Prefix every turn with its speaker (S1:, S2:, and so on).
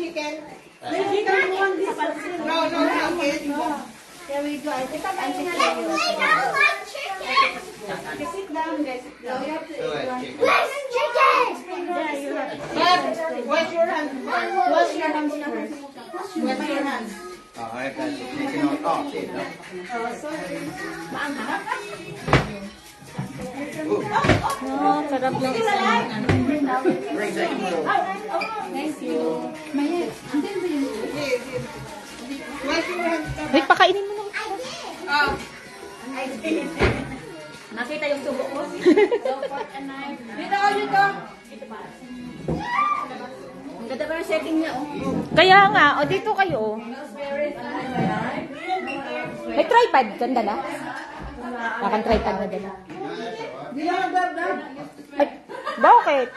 S1: chicken.
S2: May chicken one this one.
S1: No, chicken.
S2: There we go. I think I'm
S3: I don't like chicken.
S2: sit down, guys. Sit down. You have to eat one.
S3: Where's chicken?
S2: Yeah, you have to.
S1: But wash your hands first.
S2: Wash your hands first.
S1: Wash your hands.
S4: I've got some chicken on top, see, no?
S2: Oh, sorry.
S5: No, sarap ng isang
S4: Bring that little.
S2: Thank you. Maya, andun ba yun?
S1: Yes, yes. Wash your hands.
S5: Wait, pakainin mo lang.
S1: Oh.
S2: Nakita yung tubo ko? Dito, dito. Ang ganda ba yung setting niya, oh?
S5: Kaya nga, o dito kayo. May tripod kan dala? Akan tripod na dala.
S1: Di na, dab.
S5: Ay, bakit?